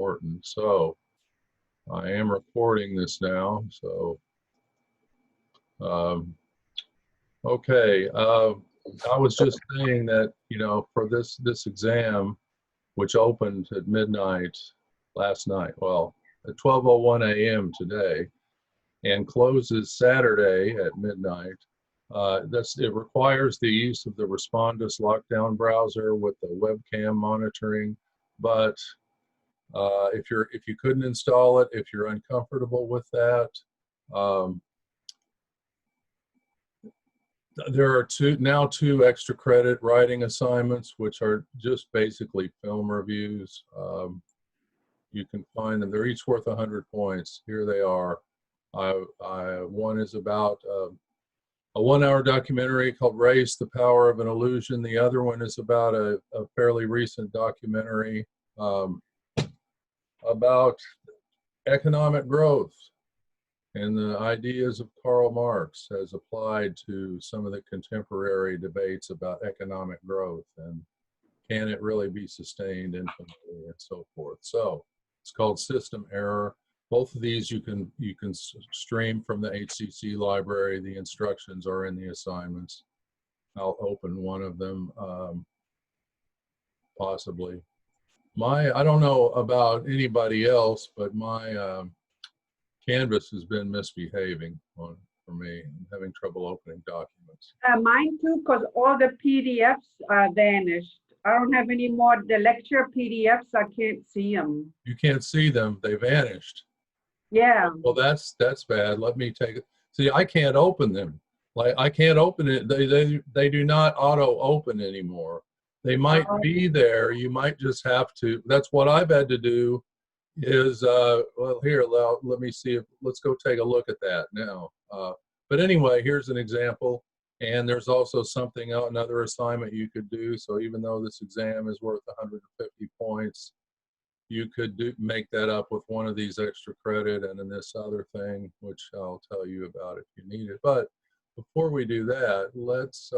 important. So I am recording this now. So, okay. I was just saying that, you know, for this exam, which opened at midnight last night, well, at 12:01 a.m. today, and closes Saturday at midnight. It requires the use of the Respondus lockdown browser with the webcam monitoring. But if you couldn't install it, if you're uncomfortable with that, there are two extra credit writing assignments, which are just basically film reviews. You can find them. They're each worth 100 points. Here they are. One is about a 1-hour documentary called Race, the Power of an Illusion. The other one is about a fairly recent documentary about economic growth and the ideas of Karl Marx as applied to some of the contemporary debates about economic growth and can it really be sustained infinitely and so forth. So it's called System Error. Both of these you can stream from the HCC library. The instructions are in the assignments. I'll open one of them, possibly. I don't know about anybody else, but my Canvas has been misbehaving for me. I'm having trouble opening documents. Mine too, because all the PDFs vanished. I don't have any more, the lecture PDFs, I can't see them. You can't see them, they vanished. Yeah. Well, that's bad. Let me take it. See, I can't open them. Like I can't open it. They do not auto open anymore. They might be there. You might just have to. That's what I've had to do. Is well, here. Let me see if. Let's go take a look at that now. But anyway, here's an example. And there's also something else, another assignment you could do. So even though this exam is worth 150 points. You could make that up with one of these extra credit and then this other thing, which I'll tell you about if you need it. But before we do that, let's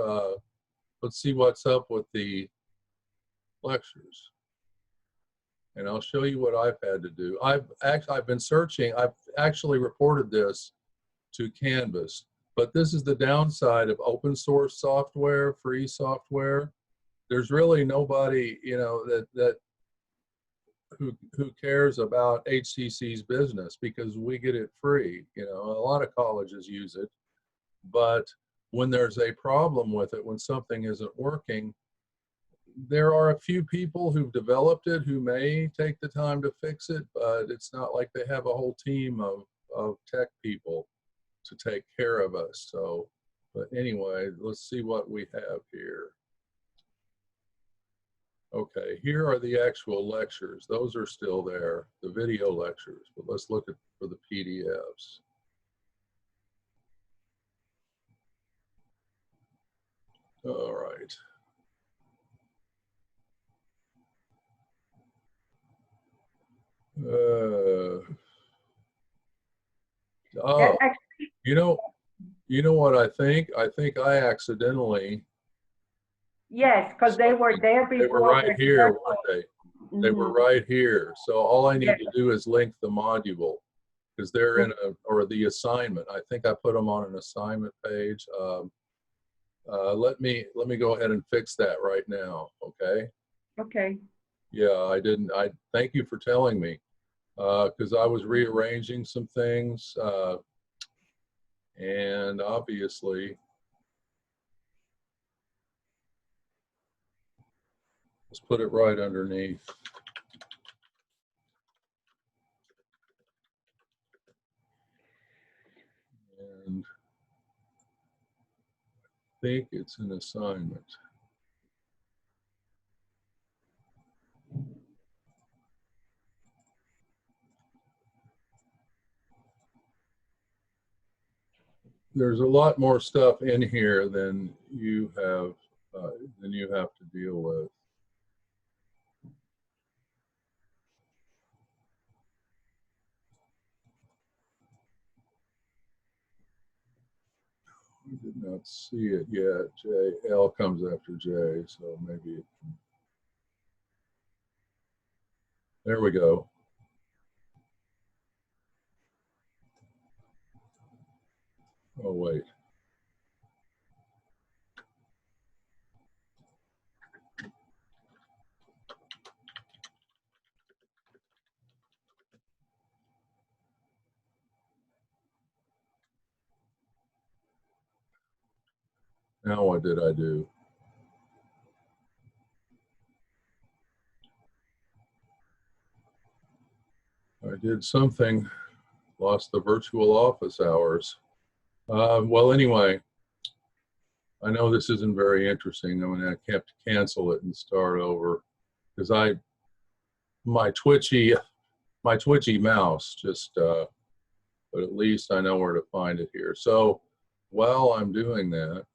see what's up with the lectures. And I'll show you what I've had to do. I've been searching. I've actually reported this to Canvas, but this is the downside of open source software, free software. There's really nobody, you know, that who cares about HCC's business because we get it free. You know, a lot of colleges use it, but when there's a problem with it, when something isn't working, there are a few people who've developed it who may take the time to fix it, but it's not like they have a whole team of tech people to take care of us. So, but anyway, let's see what we have here. Okay, here are the actual lectures. Those are still there, the video lectures, but let's look for the PDFs. All right. Oh, you know what I think? I think I accidentally. Yes, because they were there before. They were right here, weren't they? They were right here. So all I need to do is link the module because they're in or the assignment. I think I put them on an assignment page. Let me go ahead and fix that right now. Okay. Okay. Yeah, I didn't. I thank you for telling me because I was rearranging some things and obviously. Let's put it right underneath. And I think it's an assignment. There's a lot more stuff in here than you have to deal with. I did not see it yet. L comes after J, so maybe it can. There we go. Oh, wait. Now what did I do? I did something, lost the virtual office hours. Well, anyway, I know this isn't very interesting. I mean, I have to cancel it and start over because my twitchy mouse just, but at least I know where to find it here. So while I'm doing that,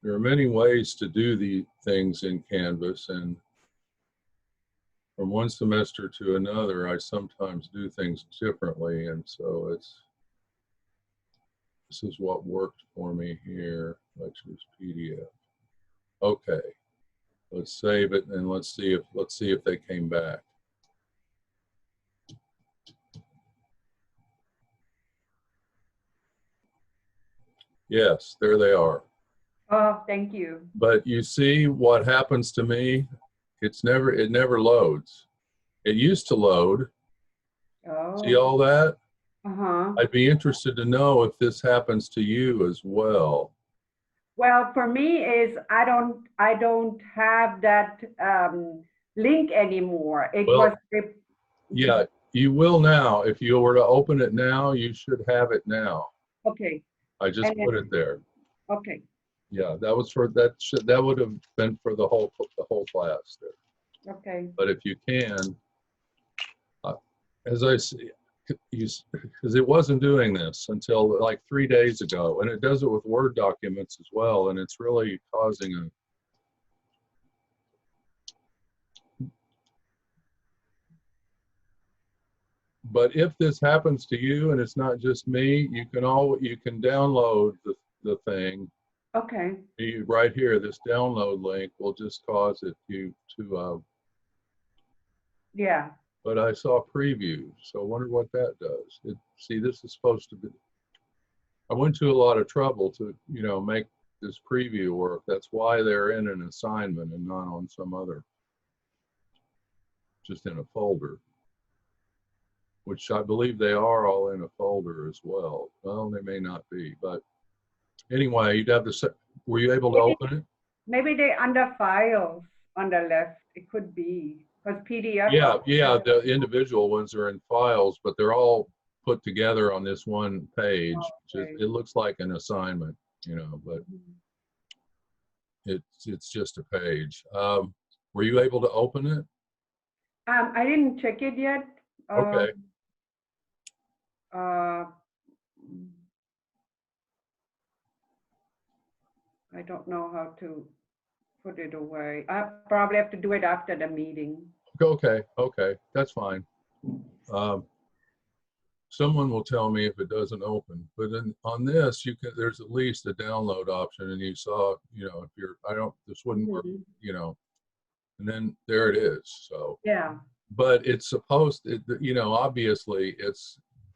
there are many ways to do the things in Canvas, and from one semester to another, I sometimes do things differently, and so this is what worked for me here. Lectures PDF. Okay, let's save it and let's see if they came back. Yes, there they are. Oh, thank you. But you see what happens to me? It never loads. It used to load. Oh. See all that? Uh-huh. I'd be interested to know if this happens to you as well. Well, for me is I don't have that link anymore. It Well, was yeah, you will now. If you were to open it now, you should have it now. okay. I just put it there. Okay. Yeah, that was for that would have been for the whole class there. Okay. But if you can, as I see, because it wasn't doing this until like 3 days ago, and it does it with Word documents as well, and it's really causing a. But if this happens to you, and it's not just me, you can download the thing. Okay. Right here, this download link will just cause it to Yeah. but I saw preview, so I wonder what that does. See, this is supposed to be, I went to a lot of trouble to, make this preview work. That's why they're in an assignment and not on some other, just in a folder, which I believe they are all in a folder as well. Well, they may not be, but anyway, you'd have to, were you able to open it? Maybe they under files on the left. It could be because PDF. Yeah, the individual ones are in files, but they're all put together on this one page. Okay. It looks like an assignment, but it's just a page. Were you able to open it? I didn't check it yet. Okay. I don't know how to put it away. I probably have to do it after the meeting. Okay, that's fine. Someone will tell me if it doesn't open, but on this, there's at least a download option, and you saw, if you're, this wouldn't work, and then there it is. So yeah, but it's supposed to, obviously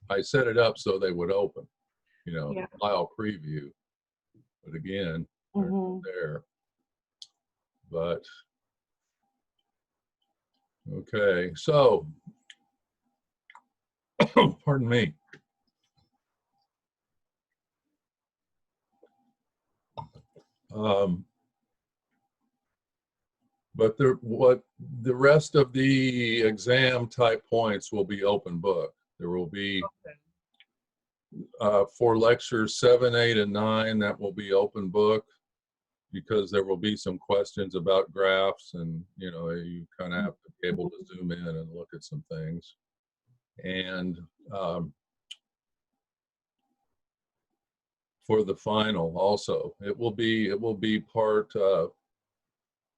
I set it up so they would open, file preview, but again, they're not there. But okay, so pardon me. But the rest of the exam type points will be open book. There will be for lectures 7, 8, and 9, that will be open book, because there will be some questions about graphs, and you kind of have to be able to zoom in and look at some things. And for the final also, it will be part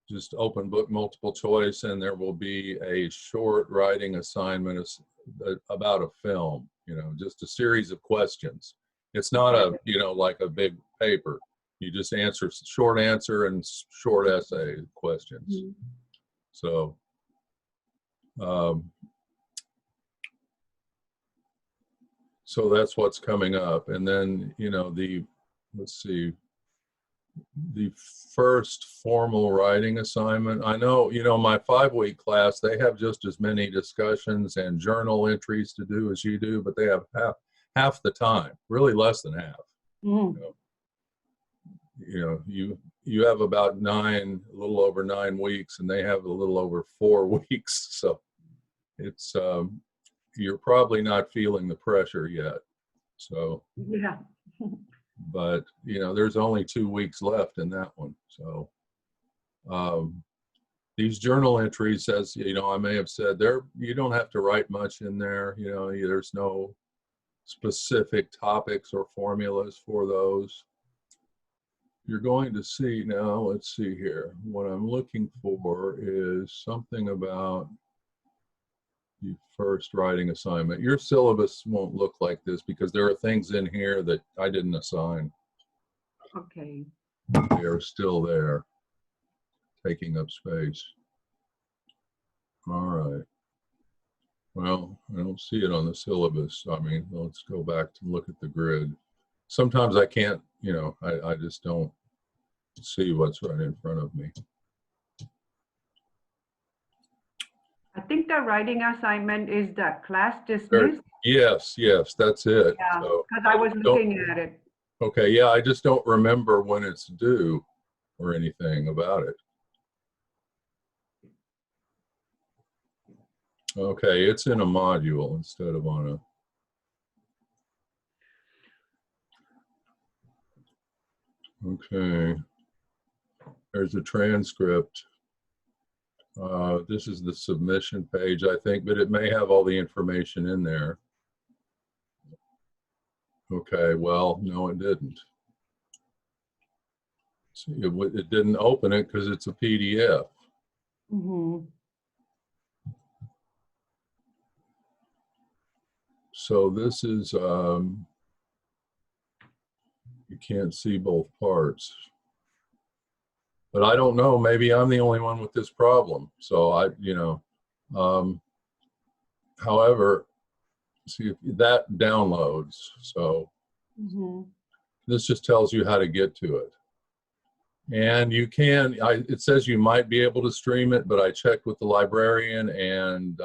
just open book multiple choice, and there will be a short writing assignment about a film, you know, just a series of questions. It's not a, you know, like a big paper. You just answer short answer and short essay questions. Mhm. So, so that's what's coming up. And then, you know, let's see, the first formal writing assignment. I know, you know, my 5-week class, they have just as many discussions and journal entries to do as you do, but they have half the time, really less than half. Mhm. You know, you have about a little over 9 weeks, and they have a little over 4 weeks. So it's, you're probably not feeling the pressure yet. So, Yeah. but you know, there's only 2 weeks left in that one. So, these journal entries, as you know, I may have said, you don't have to write much in there. You know, there's no specific topics or formulas for those. You're going to see now, let's see here. What I'm looking for is something about the first writing assignment. Your syllabus won't look like this because there are things in here that I didn't assign. Okay. They are still there, taking up space. All right. Well, I don't see it on the syllabus. I mean, let's go back to look at the grid. Sometimes I can't, you know, I just don't see what's right in front of me. I think the writing assignment is the class dismissed. Yes, that's it. Yeah, So because I was looking at it. okay, yeah, I just don't remember when it's due or anything about it. Okay, it's in a module instead of on a, okay. There's a transcript. This is the submission page, I think, but it may have all the information in there. Okay, well, no, it didn't. See, it didn't open it because it's a PDF. Mhm. So this is, you can't see both parts. But I don't know, maybe I'm the only one with this problem. So you know, however, see if that downloads. So Mhm. this just tells you how to get to it. And you can, it says you might be able to stream it, but I checked with the librarian, and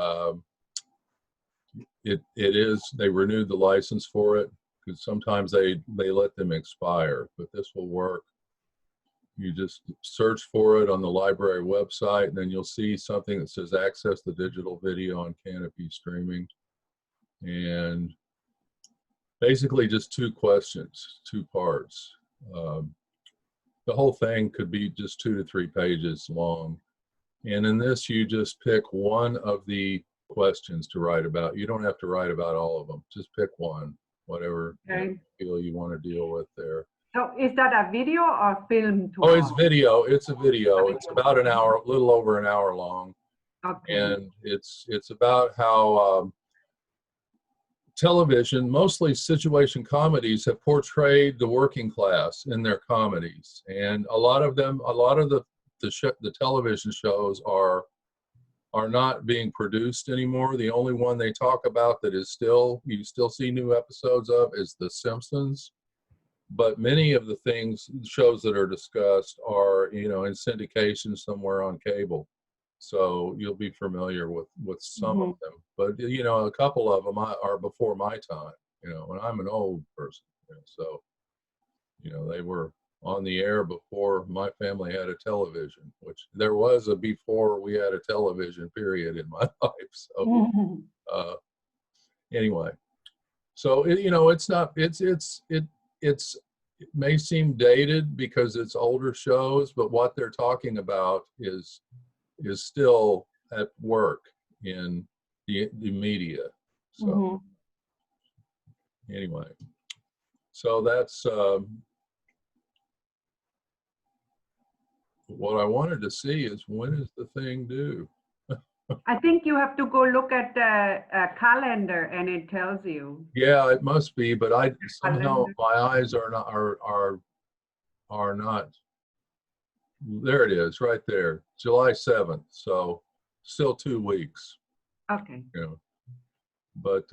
they renewed the license for it, because sometimes they let them expire, but this will work. You just search for it on the library website, and then you'll see something that says access the digital video on Canopy streaming. And basically just 2 questions, 2 parts. The whole thing could be just 2 to 3 pages long. And in this, you just pick one of the questions to write about. You don't have to write about all of them. Just pick one, whatever you feel you want to deal with there. So is that a video or film to Oh, it's watch? video. It's a video. It's about an hour, a little over an hour long. Okay. And it's about how television, mostly situation comedies, have portrayed the working class in their comedies. And a lot of the television shows are not being produced anymore. The only one they talk about that is you still see new episodes of is The Simpsons. But many of the shows that are discussed are, you know, in syndication somewhere on cable. So you'll be familiar with some of them. But, you know, a couple of them are before my time, you know, and I'm an old person. You know, so, you know, they were on the air before my family had a television, which there was a before we had a television period in my life. So anyway, so you know, it may seem dated because it's older shows, but what they're talking about is still at work in the media. So anyway, so that's what I wanted to see is when is the thing due? I think you have to go look at the calendar and it tells you. Yeah, it must be, but I somehow Calendar. my eyes are not are not. There it is, right there, July 7th. So still 2 weeks, Okay. you know. But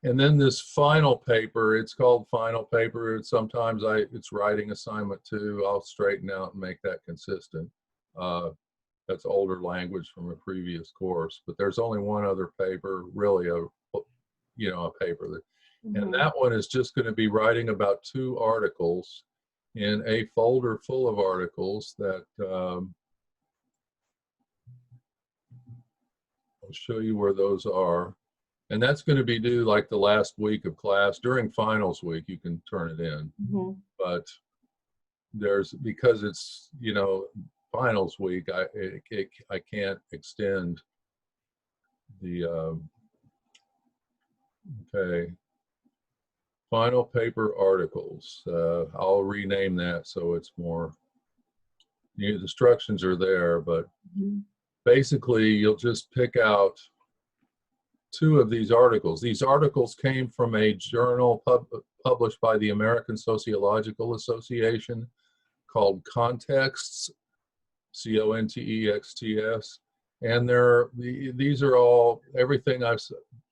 and then this final paper, it's called final paper. Sometimes it's writing assignment 2. I'll straighten out and make that consistent. That's older language from a previous course, but there's only one other paper, really a paper that, and that one is just going to be writing about 2 articles in a folder full of articles that I'll show you where those are. And that's going to be due like the last week of class. During finals week, you can turn it in. But because it's, finals week, I can't extend the, okay. Final paper articles. I'll rename that so it's more, the instructions are there, but basically you'll just pick out 2 of these articles. These articles came from a journal published by the American Sociological Association called Contexts, Contexts, and these are all, everything I've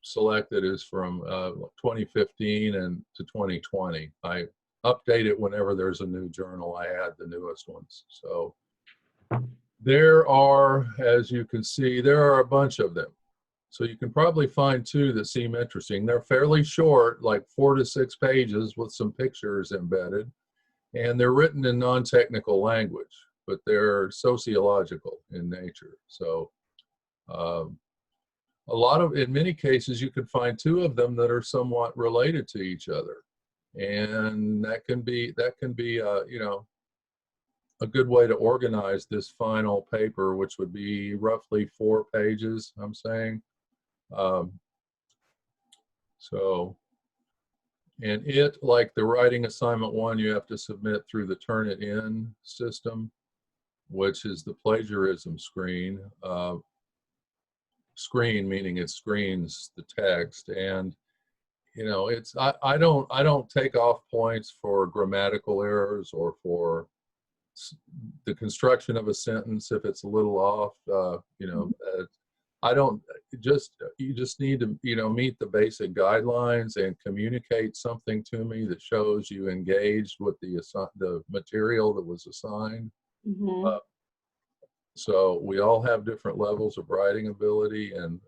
selected is from 2015 and to 2020. I update it whenever there's a new journal. I add the newest ones. So there are, as you can see, there are a bunch of them. So you can probably find 2 that seem interesting. They're fairly short, like 4 to 6 pages with some pictures embedded, and they're written in non-technical language, but they're sociological in nature. So in many cases, you can find 2 of them that are somewhat related to each other, and that can be a good way to organize this final paper, which would be roughly 4 pages, I'm saying. And like the writing assignment 1, you have to submit through the Turnitin system, which is the plagiarism screen. Screen meaning it screens the text, and I don't take off points for grammatical errors or for the construction of a sentence if it's a little off. I don't, you just need to meet the basic guidelines and communicate something to me that shows you engaged with the material that was assigned. So we all have different levels of writing ability, and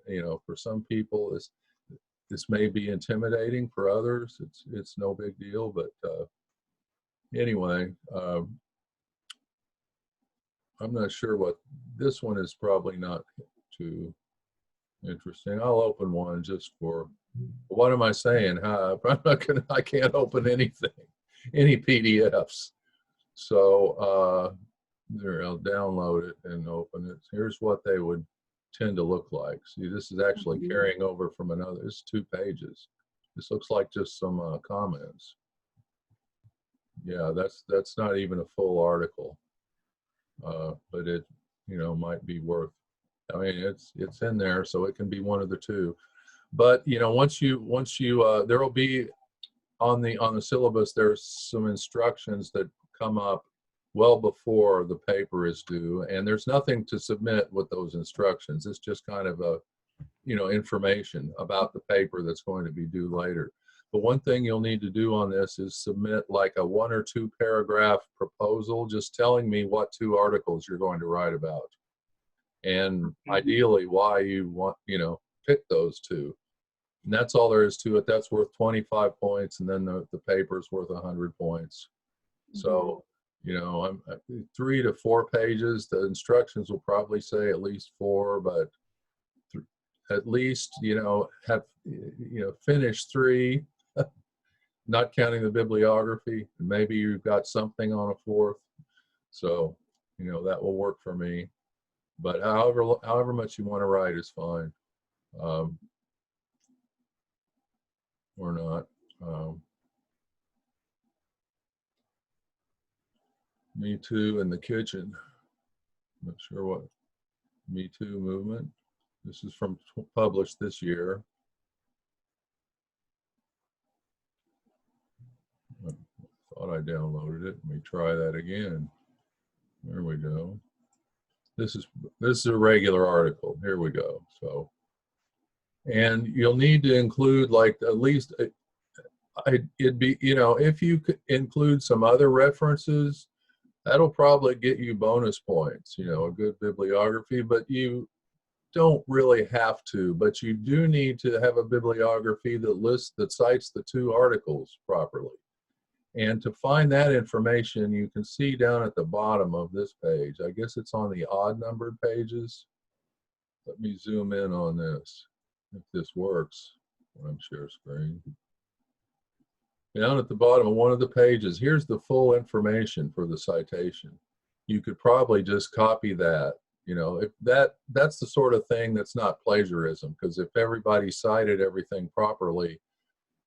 for some people this may be intimidating. For others it's no big deal, but anyway, I'm not sure what this one is. Probably not too interesting. I'll open one just for, what am I saying? I can't open anything, any PDFs. So there, I'll download it and open it. Here's what they would tend to look like. See, this is actually carrying over from another. It's 2 pages. This looks like just some comments. Yeah, that's not even a full article, but it might be worth. I mean, it's in there, so it can be one of the 2. But once you there will be on the syllabus, there's some instructions that come up well before the paper is due, and there's nothing to submit with those instructions. It's just kind of a information about the paper that's going to be due later. But one thing you'll need to do on this is submit like a 1 or 2 paragraph proposal, just telling me what 2 articles you're going to write about, and ideally why you want pick those 2. And that's all there is to it. That's worth 25 points, and then the paper's worth 100 points. So I'm 3 to 4 pages. The instructions will probably say at least 4, but at least have finished 3, not counting the bibliography, and maybe you've got something on a 4th. So that will work for me. But however much you want to write is fine, or not. Me Too in the Kitchen. Not sure what Me Too movement. This is from published this year. I thought I downloaded it. Let me try that again. There we go. This is a regular article. Here we go. So, and you'll need to include like at least it'd be, you know, if you could include some other references, that'll probably get you bonus points, you know, a good bibliography, but you don't really have to, but you do need to have a bibliography that cites the two articles properly. And to find that information, you can see down at the bottom of this page. I guess it's on the odd numbered pages. Let me zoom in on this, if this works when I'm share screen. Down at the bottom of one of the pages, here's the full information for the citation. You could probably just copy that. You know, if that's the sort of thing that's not plagiarism, because if everybody cited everything properly,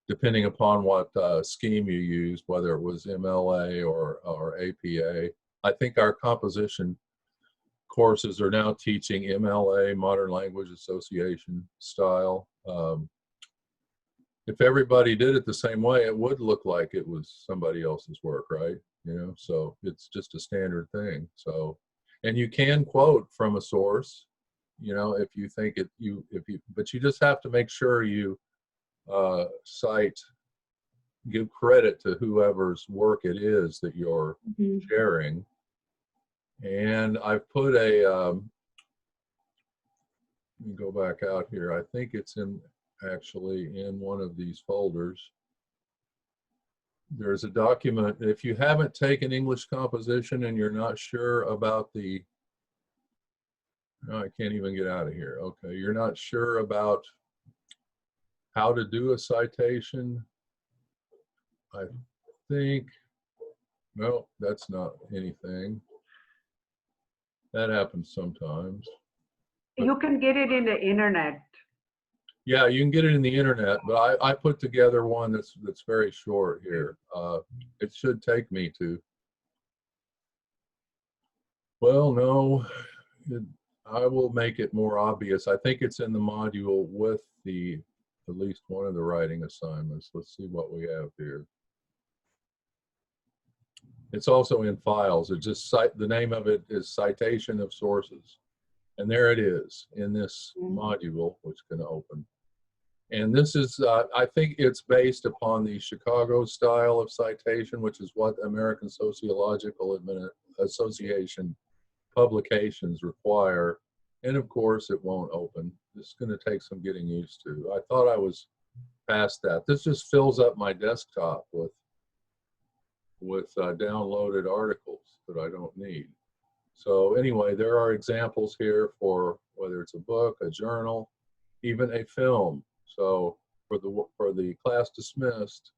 depending upon what scheme you used, whether it was MLA or APA. I think our composition courses are now teaching MLA, Modern Language Association style. If everybody did it the same way, it would look like it was somebody else's work, right? You know, so it's just a standard thing. So, and you can quote from a source, you know, if you think it, but you just have to make sure you cite, give credit to whoever's work it is that you're sharing. And I've put a, let me go back out here. I think it's actually in one of these folders. There's a document. If you haven't taken English composition and you're not sure about the, no, I can't even get out of here. Okay, you're not sure about how to do a citation. I think, no, that's not anything. That happens sometimes. You can get it in the internet. Yeah, you can get it in the internet, but I put together one that's very short here. It should take me to. Well, no, I will make it more obvious. I think it's in the module with at least one of the writing assignments. Let's see what we have here. It's also in files. It just the name of it is Citation of Sources. And there it is in this module, which can open. And this is, I think it's based upon the Chicago style of citation, which is what the American Sociological Association publications require. And of course, it won't open. This is going to take some getting used to. I thought I was past that. This just fills up my desktop with downloaded articles that I don't need. So anyway, there are examples here for whether it's a book, a journal, even a film. So for the class dismissed,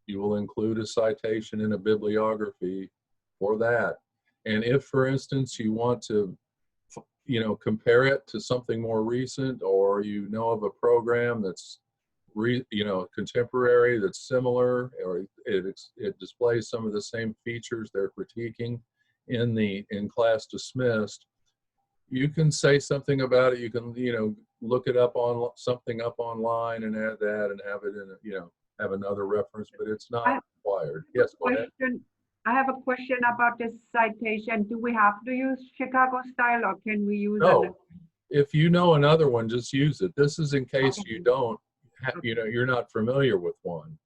you will include a citation in a bibliography for that. And if, for instance, you want to, you know, compare it to something more recent, or you know of a program that's contemporary, that's similar, or it displays some of the same features they're critiquing in class dismissed, you can say something about it. You can, you know, look it up on something up online and add that and have it in a, you know, have another reference, but it's not required. Yes, go ahead. I have a question about this citation. Do we have to use Chicago style, or can we use No. If you know another one, just use it. This is in case you don't, you know, you're not familiar with one.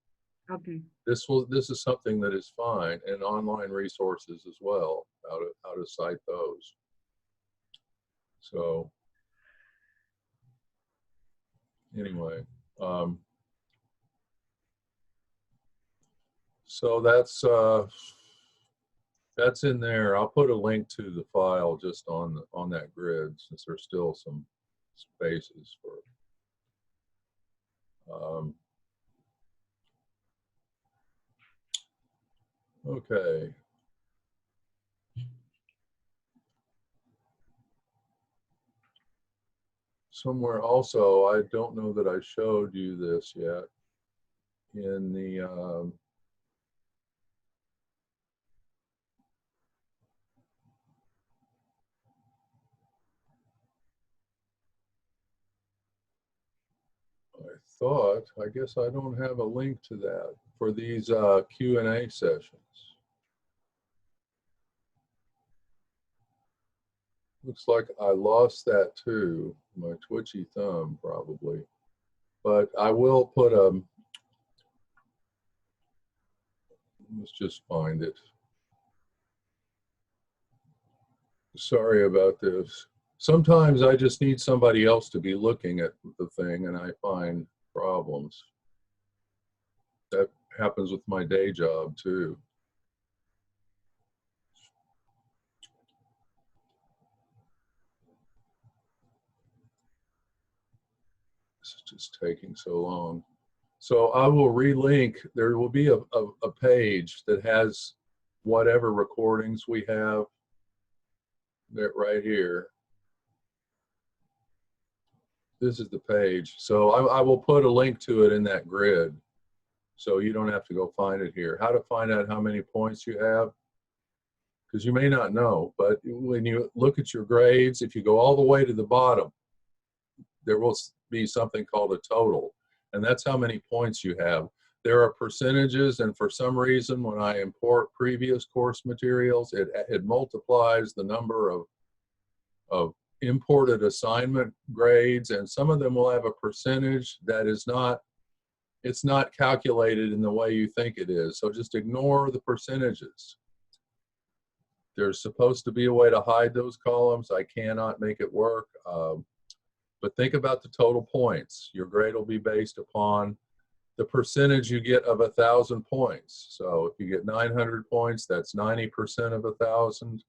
Okay. This is something that is fine, and online resources as well, how to cite those. So anyway, so that's in there. I'll put a link to the file just on that grid, since there's still some spaces for. Okay. Somewhere also, I don't know that I showed you this yet, in the thought, I guess I don't have a link to that for these Q&A sessions. Looks like I lost that too, my twitchy thumb probably. But I will put a, let's just find it. Sorry about this. Sometimes I just need somebody else to be looking at the thing and I find problems. That happens with my day job too. It's just taking so long. So I will relink. There will be a page that has whatever recordings we have that right here. This is the page. So I will put a link to it in that grid. So you don't have to go find it here. How to find out how many points you have? Because you may not know, but when you look at your grades, if you go all the way to the bottom, there will be something called a total. And that's how many points you have. There are percentages, and for some reason, when I import previous course materials, it multiplies the number of imported assignment grades, and some of them will have a percentage that is not, it's not calculated in the way you think it is. So just ignore the percentages. There's supposed to be a way to hide those columns. I cannot make it work. But think about the total points. Your grade will be based upon the percentage you get of 1,000 points. So if you get 900 points, that's 90% of 1,000.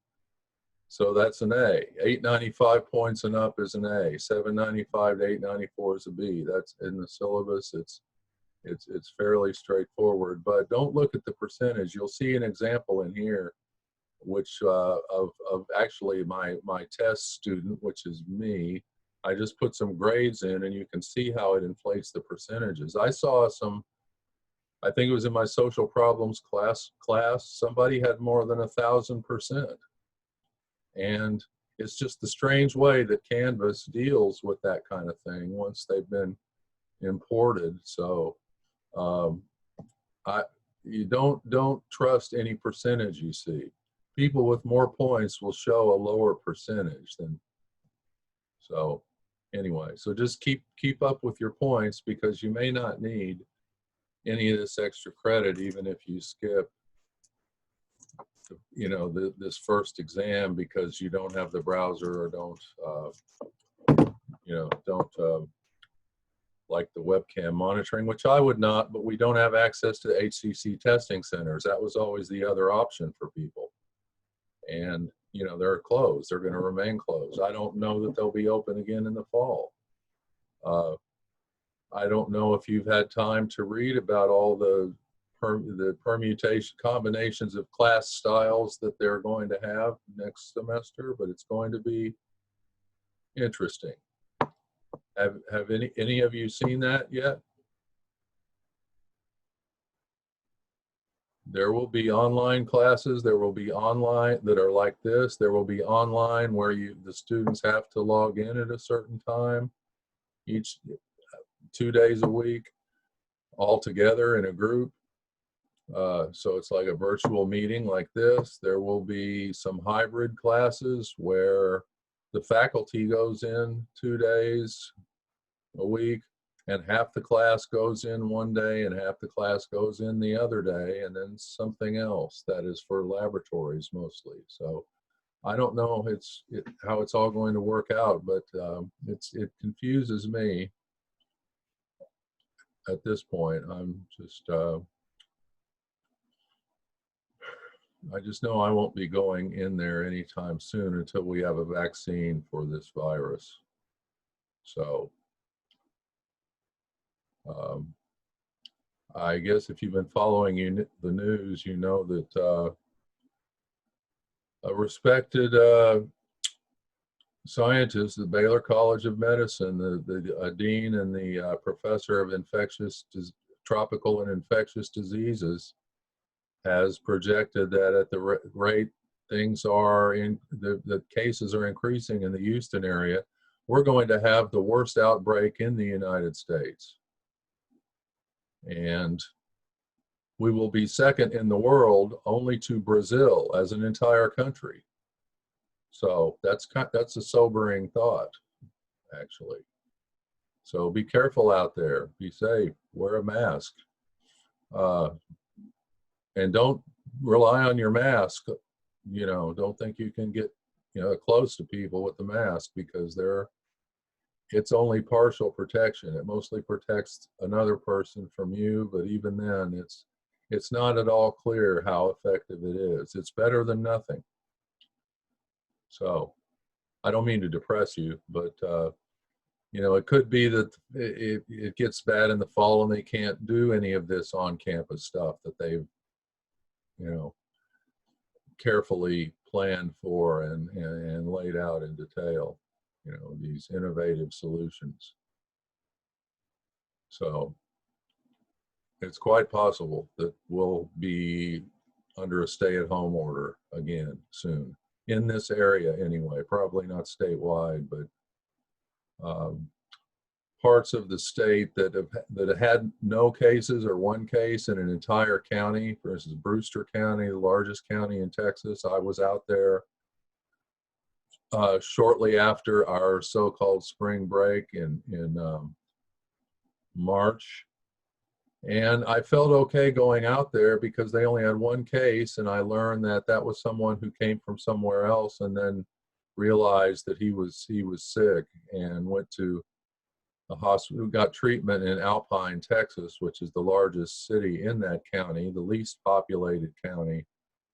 So that's an A. 895 points and up is an A. 795 to 894 is a B. That's in the syllabus. It's fairly straightforward. But don't look at the percentage. You'll see an example in here, which of actually my test student, which is me. I just put some grades in and you can see how it inflates the percentages. I saw some, I think it was in my social problems class, somebody had more than 1,000%. And it's just the strange way that Canvas deals with that kind of thing once they've been imported. So you don't trust any percentage you see. People with more points will show a lower percentage than, so anyway, so just keep up with your points because you may not need any of this extra credit even if you skip, you know, this first exam because you don't have the browser or don't, you know, don't like the webcam monitoring, which I would not, but we don't have access to HCC testing centers. That was always the other option for people. And you know, they're closed. They're going to remain closed. I don't know that they'll be open again in the fall. I don't know if you've had time to read about all the permutation combinations of class styles that they're going to have next semester, but it's going to be interesting. Have any of you seen that yet? There will be online classes. There will be online that are like this. There will be online where the students have to log in at a certain time, each 2 days a week, all together in a group. So it's like a virtual meeting like this. There will be some hybrid classes where the faculty goes in 2 days a week, and half the class goes in one day and half the class goes in the other day, and then something else that is for laboratories mostly. So I don't know how it's all going to work out, but it confuses me at this point. I'm just, I just know I won't be going in there anytime soon until we have a vaccine for this virus. So I guess if you've been following the news, you know that a respected scientist at Baylor College of Medicine, the dean and the professor of tropical and infectious diseases, has projected that at the rate things are the cases are increasing in the Houston area, we're going to have the worst outbreak in the United States. And we will be second in the world only to Brazil as an entire country. So that's a sobering thought, actually. So be careful out there. Be safe. Wear a mask. And don't rely on your mask. You know, don't think you can get, you know, close to people with the mask, because it's only partial protection. It mostly protects another person from you, but even then, it's not at all clear how effective it is. It's better than nothing. So I don't mean to depress you, but you know, it could be that it gets bad in the fall and they can't do any of this on-campus stuff that they've, you know, carefully planned for and laid out in detail, you know, these innovative solutions. So it's quite possible that we'll be under a stay-at-home order again soon, in this area anyway, probably not statewide, but parts of the state that have had no cases or one case in an entire county. For instance, Brewster County, the largest county in Texas. I was out there shortly after our so-called spring break in March, and I felt okay going out there because they only had one case, and I learned that that was someone who came from somewhere else and then realized that he was sick and went to a hospital, got treatment in Alpine, Texas, which is the largest city in that county, the least populated county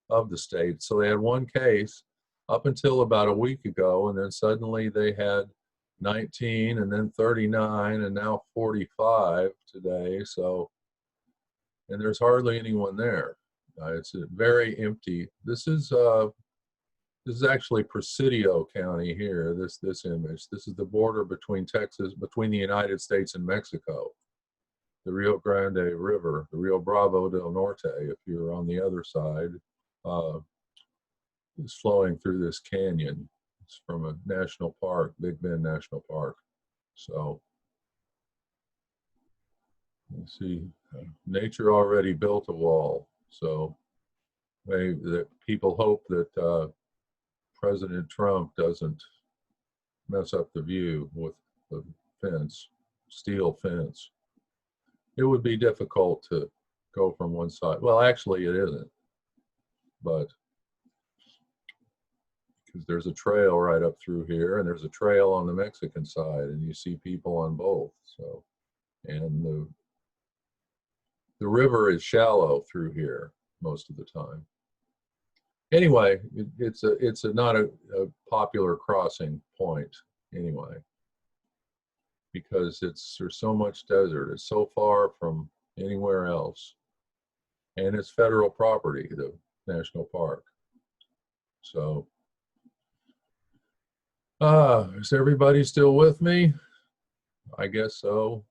of the state. So they had one case up until about a week ago, and then suddenly they had 19 and then 39 and now 45 today. So, and there's hardly anyone there. It's a very empty. This is actually Presidio County here, this image. This is the border between Texas, between the United States and Mexico. The Rio Grande River, the Rio Bravo del Norte, if you're on the other side, is flowing through this canyon. It's from a national park, Big Bend National Park. So, let's see, nature already built a wall. So, that people hope that President Trump doesn't mess up the view with the fence, steel fence. It would be difficult to go from one side. Well, actually it isn't, but because there's a trail right up through here and there's a trail on the Mexican side and you see people on both. So, and the river is shallow through here most of the time. Anyway, it's not a popular crossing point anyway, because there's so much desert. It's so far from anywhere else, and it's federal property, the national park. So, is everybody still with me? I guess so.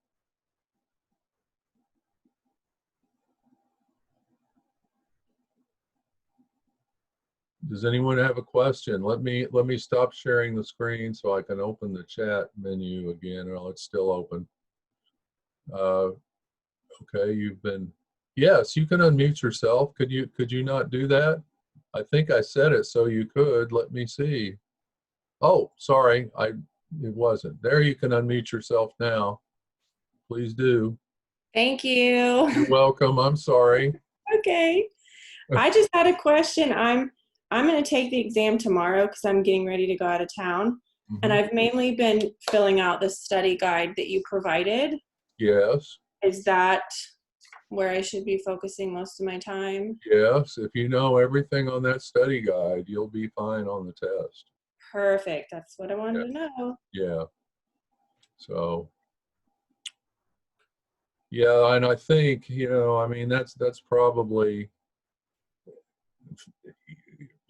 Does anyone have a question? Let me stop sharing the screen so I can open the chat menu again. Well, it's still open. Okay, yes, you can unmute yourself. Could you not do that? I think I said it so you could. Let me see. Oh, sorry, it wasn't. There, you can unmute yourself now. Please do. Thank you. You're welcome. I'm sorry. Okay. I just had a question. I'm going to take the exam tomorrow because I'm getting ready to go out of town. Mm-hmm. And I've mainly been filling out the study guide that you provided. Yes. Is that where I should be focusing most of my time? Yes. If you know everything on that study guide, you'll be fine on the test. Perfect. That's what I wanted to know. Yeah. So, yeah, and I think, you know, I mean, that's probably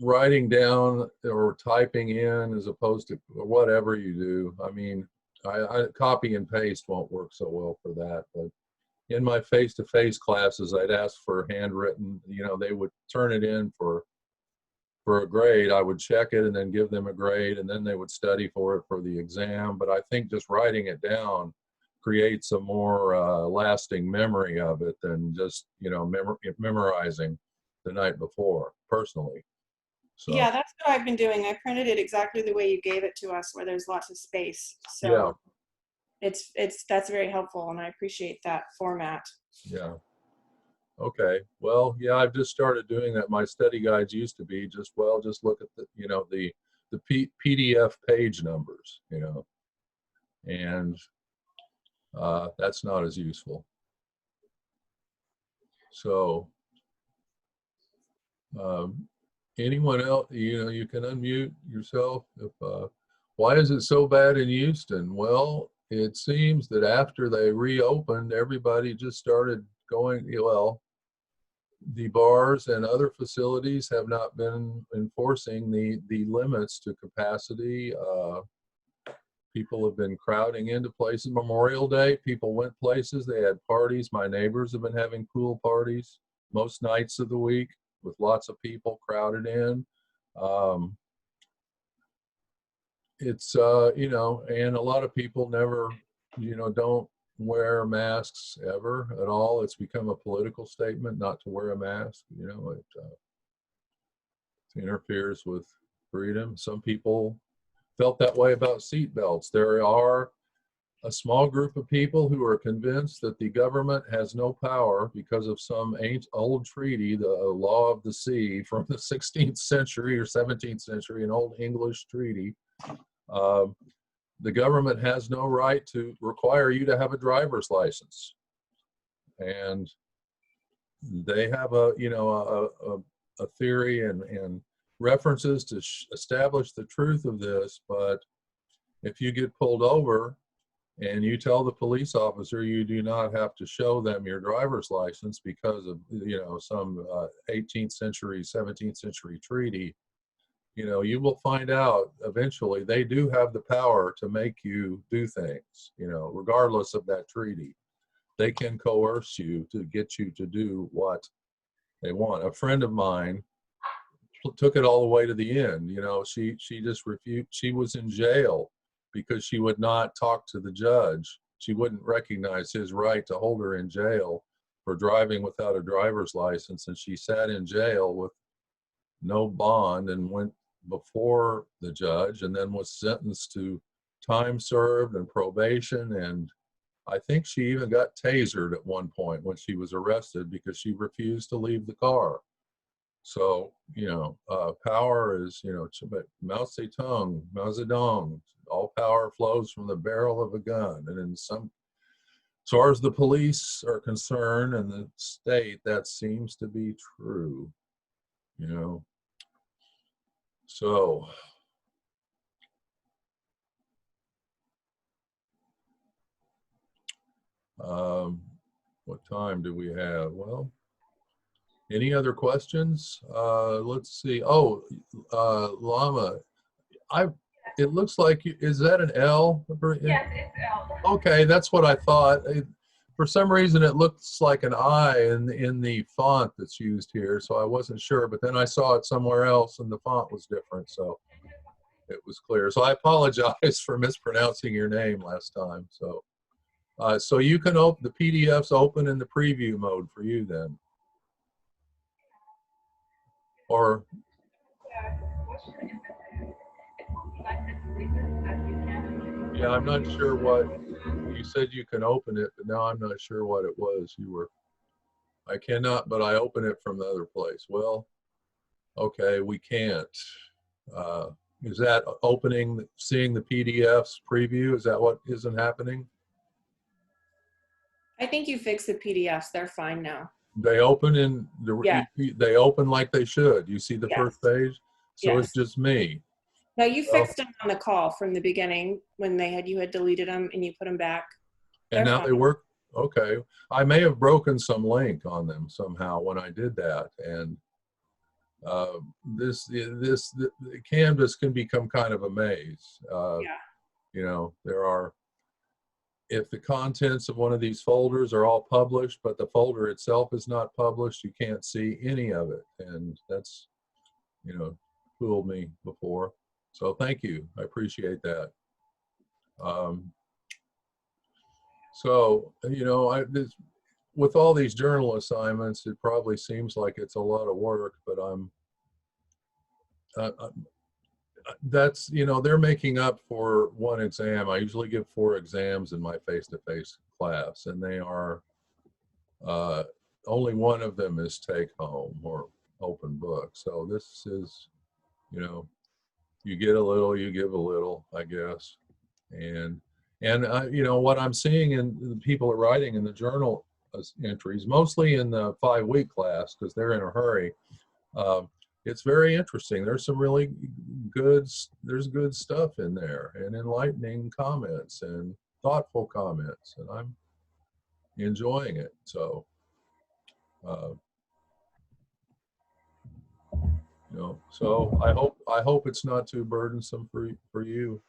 writing down or typing in as opposed to whatever you do. I mean, I copy and paste won't work so well for that, but in my face-to-face classes, I'd ask for handwritten, you know, they would turn it in for a grade. I would check it and then give them a grade, and then they would study for it for the exam. But I think just writing it down creates a more lasting memory of it than just, you know, memorizing the night before, personally. So, Yeah, that's what I've been doing. I printed it exactly the way you gave it to us, where there's lots of space. yeah, So that's very helpful, and I appreciate that format. yeah. Okay. Well, yeah, I've just started doing that. My study guides used to be just, well, just look at the, you know, the PDF page numbers, you know, and that's not as useful. So, um, anyone else, you know, you can unmute yourself. If why is it so bad in Houston? Well, it seems that after they reopened, everybody just started going, well, the bars and other facilities have not been enforcing the limits to capacity. People have been crowding into places. Memorial Day, people went places, they had parties. My neighbors have been having pool parties most nights of the week with lots of people crowded in. Um, it's, you know, and a lot of people never, you know, don't wear masks ever at all. It's become a political statement not to wear a mask, you know, it interferes with freedom. Some people felt that way about seat belts. There are a small group of people who are convinced that the government has no power because of some old treaty, the Law of the Sea from the 16th century or 17th century, an old English treaty. The government has no right to require you to have a driver's license. And they have a, you know, a theory and references to establish the truth of this. But if you get pulled over and you tell the police officer you do not have to show them your driver's license because of, you know, some 18th century, 17th century treaty, you know, you will find out eventually they do have the power to make you do things, you know, regardless of that treaty. They can coerce you to get you to do what they want. A friend of mine took it all the way to the end. You know, she just refused. She was in jail because she would not talk to the judge. She wouldn't recognize his right to hold her in jail for driving without a driver's license. And she sat in jail with no bond and went before the judge and then was sentenced to time served and probation. And I think she even got tasered at one point when she was arrested because she refused to leave the car. So, you know, power is, you know, Mao Zedong, Mao Zedong, all power flows from the barrel of a gun. And in some, as far as the police are concerned and the state, that seems to be true, you know. So, what time do we have? Well, any other questions? Let's see. Oh, Lama, it looks like, is that an L? Yes, it's L. Okay, that's what I thought. For some reason, it looks like an I in the font that's used here, so I wasn't sure. But then I saw it somewhere else, and the font was different, so it was clear. So I apologize for mispronouncing your name last time. So, so you can open the PDFs open in the preview mode for you then, or yeah, I'm not sure what you said. You can open it, but now I'm not sure what it was. You were. I cannot, but I open it from the other place. Well, okay, we can't. Is that opening, seeing the PDFs preview? Is that what isn't happening? I think you fixed the PDFs. They're fine now. They open in the, Yeah. they open like they should. You see the Yes. first page? So Yes. it's just me. No, you Well, fixed them on the call from the beginning when you had deleted them and you put them back. and They're now fine. they work. Okay. I may have broken some link on them somehow when I did that. And the Canvas can become kind of a maze. Yeah. You know, there are, if the contents of one of these folders are all published, but the folder itself is not published, you can't see any of it. And that's, you know, fooled me before. So thank you. I appreciate that. So, you know, with all these journal assignments, it probably seems like it's a lot of work, but that's, you know, they're making up for one exam. I usually give 4 exams in my face-to-face class, and they are, only one of them is take home or open book. So this is, you know, you get a little, you give a little, I guess. And you know, what I'm seeing in the people are writing in the journal entries, mostly in the 5-week class, because they're in a hurry. It's very interesting. There's some really there's good stuff in there, and enlightening comments and thoughtful comments, and I'm enjoying it. So, you know, so I hope it's not too burdensome for you.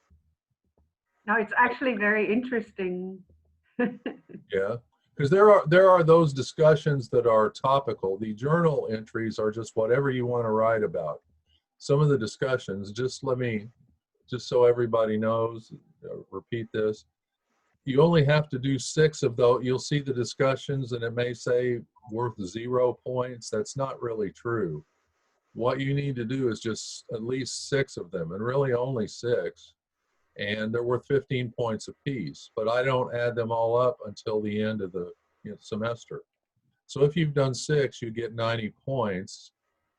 No, it's actually very interesting. Yeah, because there are those discussions that are topical. The journal entries are just whatever you want to write about. Some of the discussions, just so everybody knows, repeat this. You only have to do 6 of those. You'll see the discussions, and it may say worth 0 points. That's not really true. What you need to do is just at least 6 of them, and really only 6. And they're worth 15 points apiece, but I don't add them all up until the end of the semester. So if you've done 6, you get 90 points,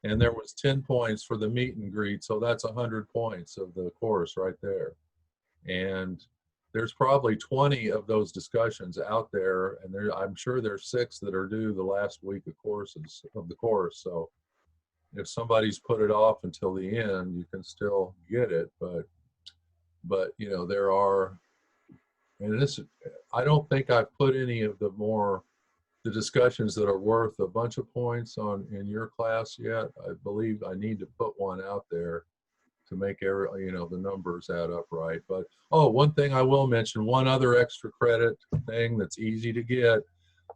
and there was 10 points for the meet and greet, so that's 100 points of the course right there. And there's probably 20 of those discussions out there, and I'm sure there's 6 that are due the last week of the course. So if somebody's put it off until the end, you can still get it, but you know, there are, and this, I don't think I've put any of the discussions that are worth a bunch of points in your class yet. I believe I need to put one out there to make the numbers add up right. But one thing I will mention, one other extra credit thing that's easy to get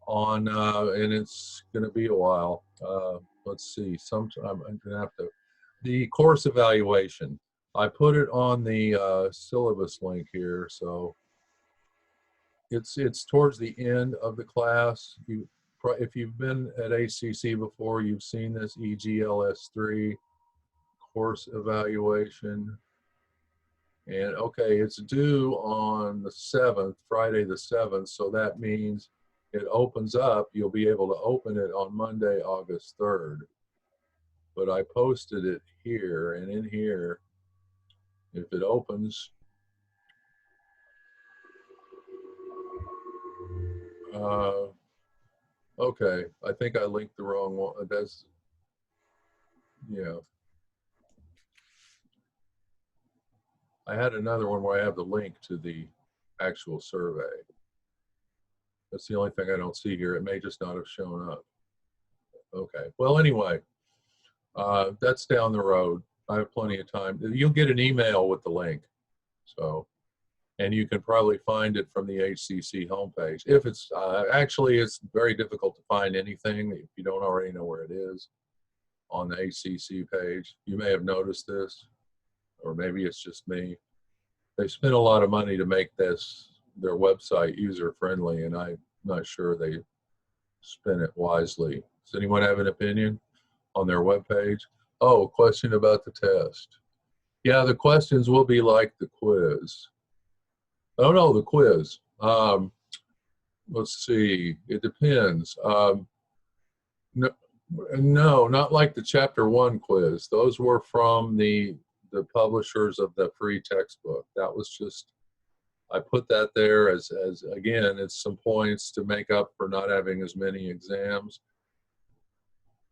on, and it's going to be a while. Let's see, sometime I'm going to have to, the course evaluation. I put it on the syllabus link here, so it's towards the end of the class. If you've been at ACC before, you've seen this EGLS3 course evaluation. And okay, it's due on the 7th, Friday the 7th, so that means it opens up. You'll be able to open it on Monday, August 3rd. But I posted it here, and in here, if it opens, okay, I think I linked the wrong one. That's, yeah. I had another one where I have the link to the actual survey. That's the only thing I don't see here. It may just not have shown up. Okay, well, anyway, that's down the road. I have plenty of time. You'll get an email with the link. So, and you can probably find it from the HCC homepage. If it's, actually, it's very difficult to find anything if you don't already know where it is on the HCC page. You may have noticed this, or maybe it's just me. They spent a lot of money to make their website user-friendly, and I'm not sure they spent it wisely. Does anyone have an opinion on their webpage? Oh, question about the test. Yeah, the questions will be like the quiz. Oh no, the quiz. Let's see, it depends. No, not like the chapter 1 quiz. Those were from the publishers of the free textbook. That was just, I put that there as again, it's some points to make up for not having as many exams.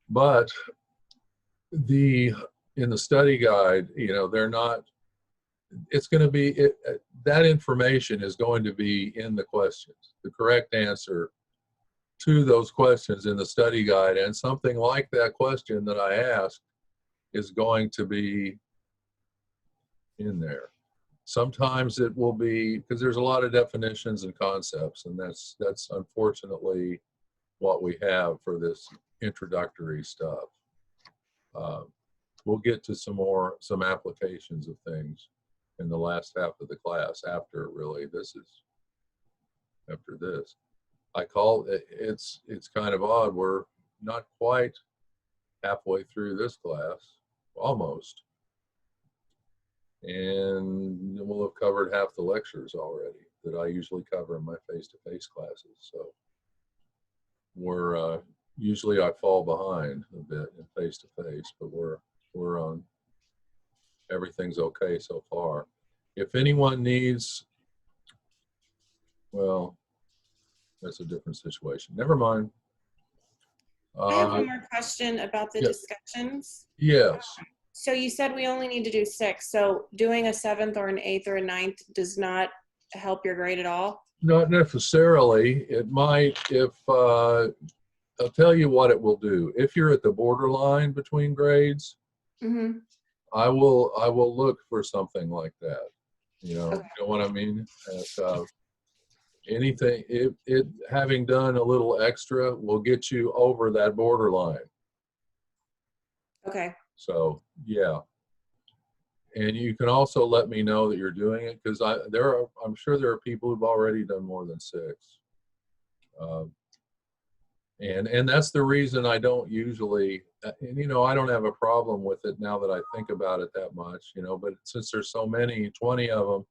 But in the study guide, they're not, it's going to be, that information is going to be in the questions, the correct answer to those questions in the study guide, and something like that question that I asked is going to be in there. Sometimes it will be, because there's a lot of definitions and concepts, and that's unfortunately what we have for this introductory stuff. We'll get to some applications of things in the last half of the class after, really, this is after this. I call it, it's kind of odd. We're not quite halfway through this class, almost. And we'll have covered half the lectures already that I usually cover in my face-to-face classes. So we're usually I fall behind a bit in face-to-face, but we're on. Everything's okay so far. If anyone needs, well, that's a different situation. Never mind. I have one more question about the yeah. discussions. Yes. So you said we only need to do 6. So doing a 7th or an 8th or a 9th does not help your grade at all? Not necessarily. It might if, I'll tell you what it will do. If you're at the borderline between grades, Mm-hmm. I will look for something like that. You know, Okay. you know what I mean? Anything, it having done a little extra will get you over that borderline. Okay. So yeah, and you can also let me know that you're doing it, because I'm sure there are people who've already done more than 6. And that's the reason I don't usually, and you know, I don't have a problem with it now that I think about it that much, you know, but since there's so many, 20 of them,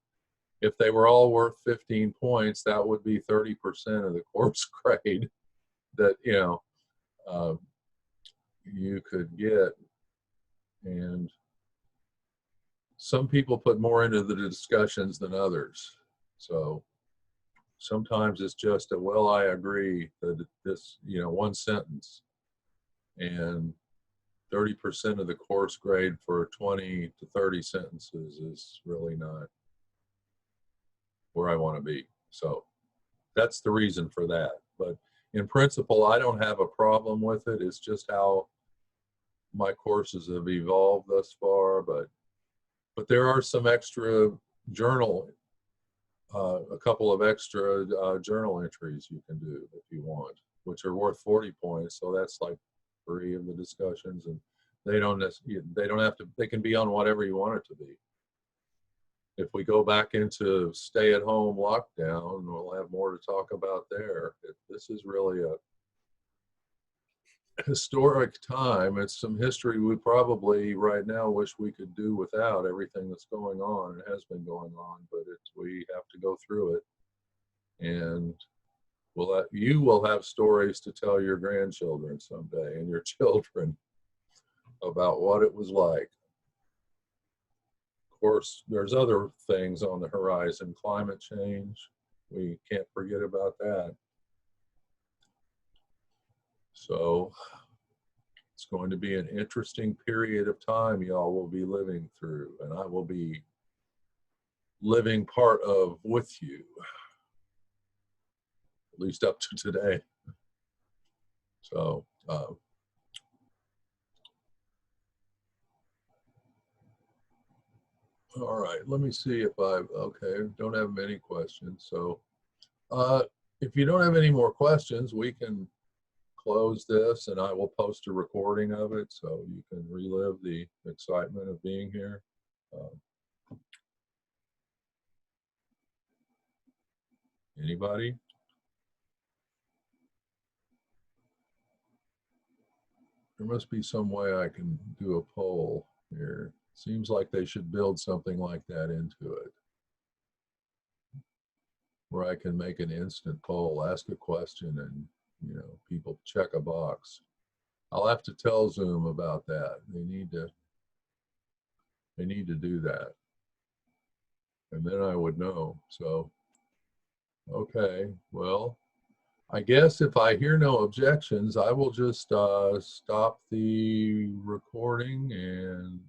if they were all worth 15 points, that would be 30% of the course grade that, you know, you could get. And some people put more into the discussions than others. So sometimes it's just a, well, I agree that this, you know, one sentence, and 30% of the course grade for 20 to 30 sentences is really not where I want to be. So that's the reason for that. But in principle, I don't have a problem with it. It's just how my courses have evolved thus far. But there are some extra journal, a couple of extra journal entries you can do if you want, which are worth 40 points. So that's like 3 of the discussions, and they don't have to, they can be on whatever you want it to be. If we go back into stay-at-home lockdown, we'll have more to talk about there. This is really a historic time. It's some history we probably right now wish we could do without, everything that's going on. It has been going on, but we have to go through it. And you will have stories to tell your grandchildren someday, and your children, about what it was like. Of course, there's other things on the horizon. Climate change, we can't forget about that. So it's going to be an interesting period of time y'all will be living through, and I will be living part of with you, at least up to today. So all right, let me see if okay, don't have many questions. So if you don't have any more questions, we can close this, and I will post a recording of it so you can relive the excitement of being here. Anybody? There must be some way I can do a poll here. Seems like they should build something like that into it, where I can make an instant poll, ask a question, and you know, people check a box. I'll have to tell Zoom about that. They need to do that, and then I would know. So okay, well, I guess if I hear no objections, I will just stop the recording and